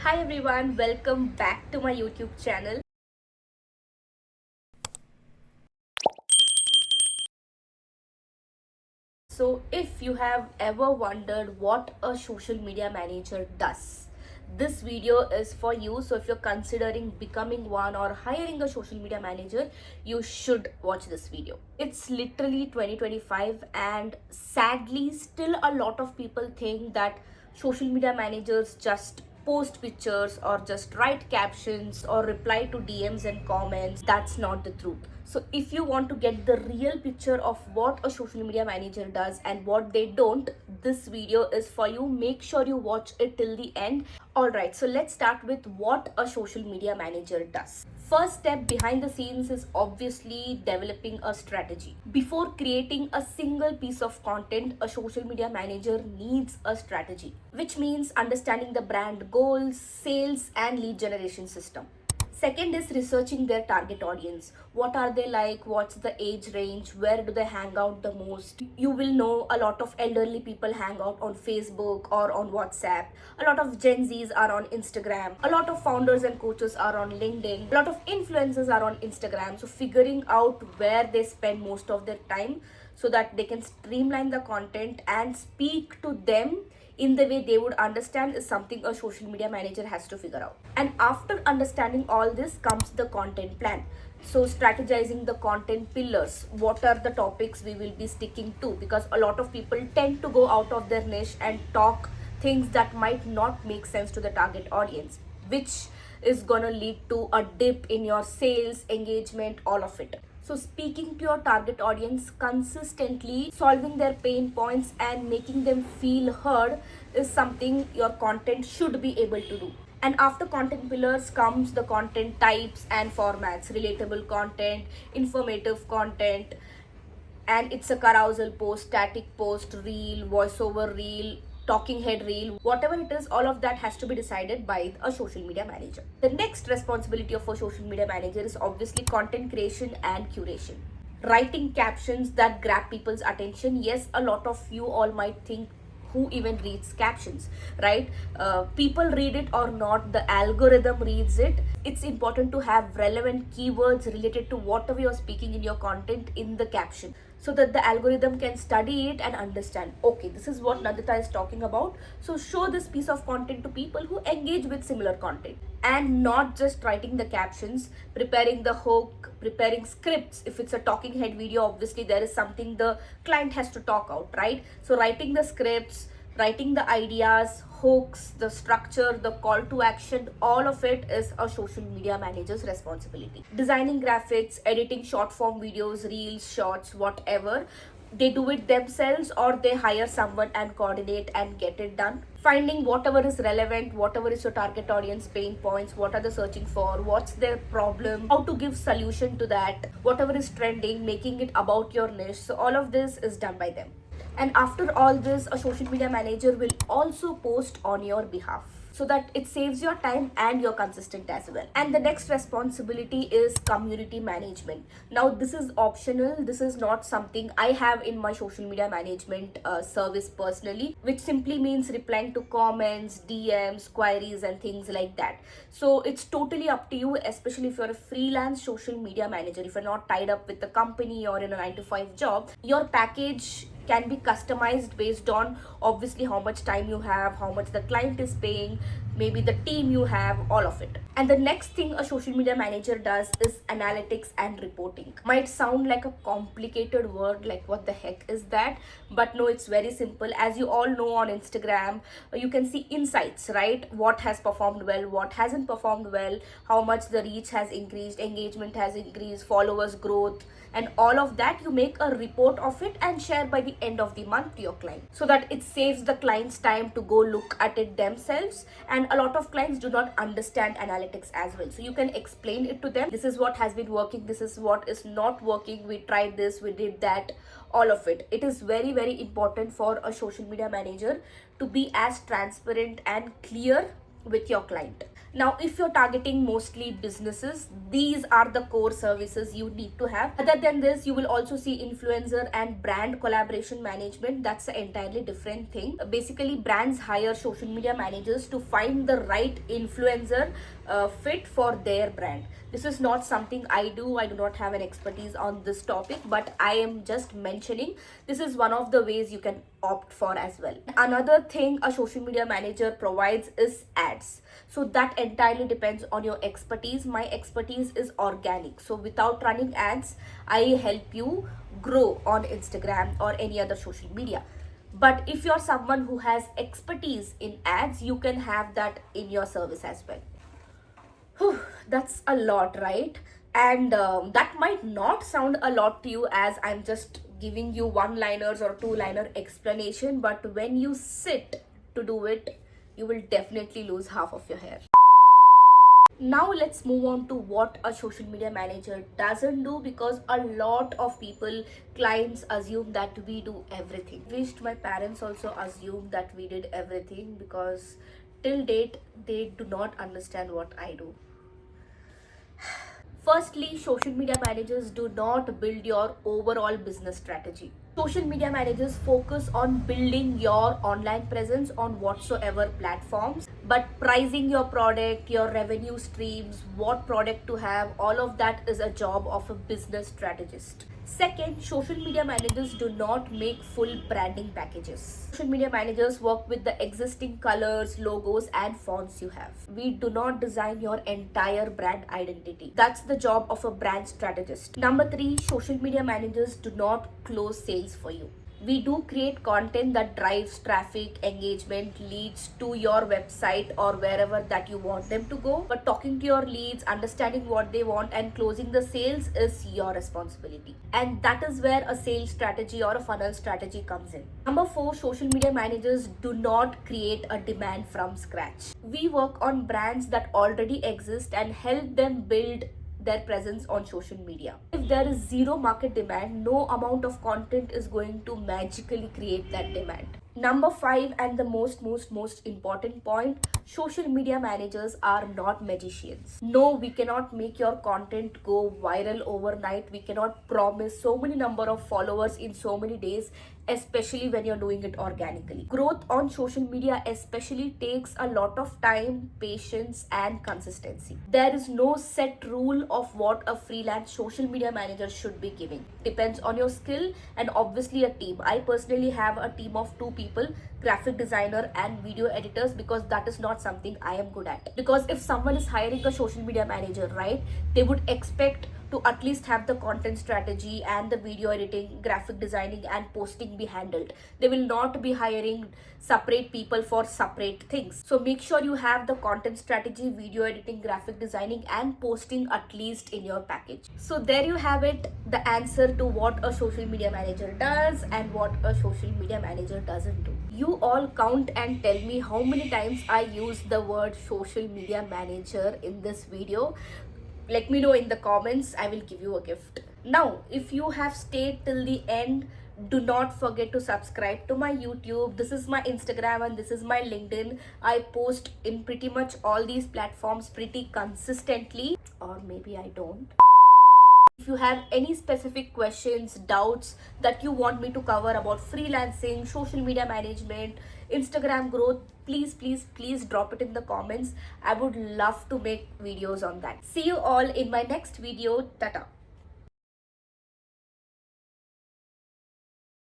Hi everyone, welcome back to my YouTube channel. So, if you have ever wondered what a social media manager does, this video is for you. So, if you're considering becoming one or hiring a social media manager, you should watch this video. It's literally 2025, and sadly, still a lot of people think that social media managers just post pictures or just write captions or reply to DMs and comments. That's not the truth. So if you want to get the real picture of what a social media manager does and what they don't, this video is for you. Make sure you watch it till the end. Alright, so let's start with what a social media manager does. First step behind the scenes is obviously developing a strategy. Before creating a single piece of content, a social media manager needs a strategy, which means understanding the brand goals, sales, and lead generation system. Second is researching their target audience. What are they like? What's the age range? Where do they hang out the most? You will know a lot of elderly people hang out on Facebook or on WhatsApp. A lot of Gen Zs are on Instagram. A lot of founders and coaches are on LinkedIn. A lot of influencers are on Instagram. So figuring out where they spend most of their time so that they can streamline the content and speak to them in the way they would understand is something a social media manager has to figure out. And after understanding all this comes the content plan. So strategizing the content pillars. What are the topics we will be sticking to? Because a lot of people tend to go out of their niche and talk things that might not make sense to the target audience, which is gonna lead to a dip in your sales, engagement, all of it. So speaking to your target audience consistently, solving their pain points and making them feel heard is something your content should be able to do. And after content pillars comes the content types and formats: relatable content, informative content, and it's a carousel post, static post, reel, voiceover reel, talking head reel, whatever it is, all of that has to be decided by a social media manager. The next responsibility of a social media manager is obviously content creation and curation. Writing captions that grab people's attention. Yes, a lot of you all might think, who even reads captions, right? People read it or not, the algorithm reads it. It's important to have relevant keywords related to whatever you're speaking in your content in the caption, so that the algorithm can study it and understand, okay, this is what Nandita is talking about, so show this piece of content to people who engage with similar content. And not just writing the captions, preparing the hook, preparing scripts. If it's a talking head video, obviously there is something the client has to talk out, right? So writing the scripts, writing the ideas, hooks, the structure, the call to action, all of it is a social media manager's responsibility. Designing graphics, editing short form videos, reels, shorts, whatever, they do it themselves or they hire someone and coordinate and get it done. Finding whatever is relevant, whatever is your target audience pain points, what are they searching for, what's their problem, how to give solution to that, whatever is trending, making it about your niche. So all of this is done by them. And after all this, a social media manager will also post on your behalf, so that it saves your time and you're consistent as well. And the next responsibility is community management. Now this is optional, this is not something I have in my social media management service personally, which simply means replying to comments, DMs, queries, and things like that. So it's totally up to you, especially if you're a freelance social media manager. If you're not tied up with the company or in a 9 to 5 job, your package can be customized based on obviously how much time you have, how much the client is paying, maybe the team you have, all of it. And the next thing a social media manager does is analytics and reporting. Might sound like a complicated word, like what the heck is that? But no, it's very simple. As you all know, on Instagram you can see insights, right? What has performed well, what hasn't performed well, how much the reach has increased, engagement has increased, followers growth, and all of that. You make a report of it and share by the end of the month to your client, so that it saves the client's time to go look at it themselves. And a lot of clients do not understand analytics as well, so you can explain it to them. This is what has been working, this is what is not working, we tried this, we did that, all of it. It is very, very important for a social media manager to be as transparent and clear with your client. Now, if you're targeting mostly businesses, these are the core services you need to have. Other than this, you will also see influencer and brand collaboration management. That's an entirely different thing. Basically, brands hire social media managers to find the right influencer fit for their brand. This is not something I do. I do not have an expertise on this topic, but I am just mentioning this is one of the ways you can opt for as well. Another thing a social media manager provides is ads. So that entirely depends on your expertise. My expertise is organic. So without running ads, I help you grow on Instagram or any other social media. But if you're someone who has expertise in ads, you can have that in your service as well. Whew, that's a lot, right? And that might not sound a lot to you as I'm just giving you one-liners or two-liner explanation, but when you sit to do it, you will definitely lose half of your hair. Now let's move on to what a social media manager doesn't do, because a lot of people, clients assume that we do everything. Wished my parents also assumed that we did everything, because till date they do not understand what I do. Firstly, social media managers do not build your overall business strategy. Social media managers focus on building your online presence on whatsoever platforms, but pricing your product, your revenue streams, what product to have, all of that is a job of a business strategist. Second, social media managers do not make full branding packages. Social media managers work with the existing colors, logos, and fonts you have. We do not design your entire brand identity. That's the job of a brand strategist. Number three, social media managers do not close sales for you. We do create content that drives traffic, engagement, leads to your website or wherever that you want them to go. But talking to your leads, understanding what they want, and closing the sales is your responsibility. And that is where a sales strategy or a funnel strategy comes in. Number four, social media managers do not create a demand from scratch. We work on brands that already exist and help them build their presence on social media. If there is zero market demand, no amount of content is going to magically create that demand. Number five, and the most important point, social media managers are not magicians. No, we cannot make your content go viral overnight. We cannot promise so many number of followers in so many days, especially when you're doing it organically. Growth on social media especially takes a lot of time, patience, and consistency. There is no set rule of what a freelance social media manager should be giving. Depends on your skill and obviously a team. I personally have a team of 2 people, graphic designer and video editors, because that is not something I am good at. Because if someone is hiring a social media manager, right, they would expect to at least have the content strategy and the video editing, graphic designing and posting be handled. They will not be hiring separate people for separate things. So make sure you have the content strategy, video editing, graphic designing and posting at least in your package. So there you have it, the answer to what a social media manager does and what a social media manager doesn't do. You all count and tell me how many times I use the word social media manager in this video. Let me know in the comments. I will give you a gift. Now, if you have stayed till the end, do not forget to subscribe to my YouTube. This is my Instagram and this is my LinkedIn. I post in pretty much all these platforms pretty consistently, or maybe I don't. If you have any specific questions, doubts that you want me to cover about freelancing, social media management, Instagram growth, please drop it in the comments. I would love to make videos on that. See you all in my next video. Tata.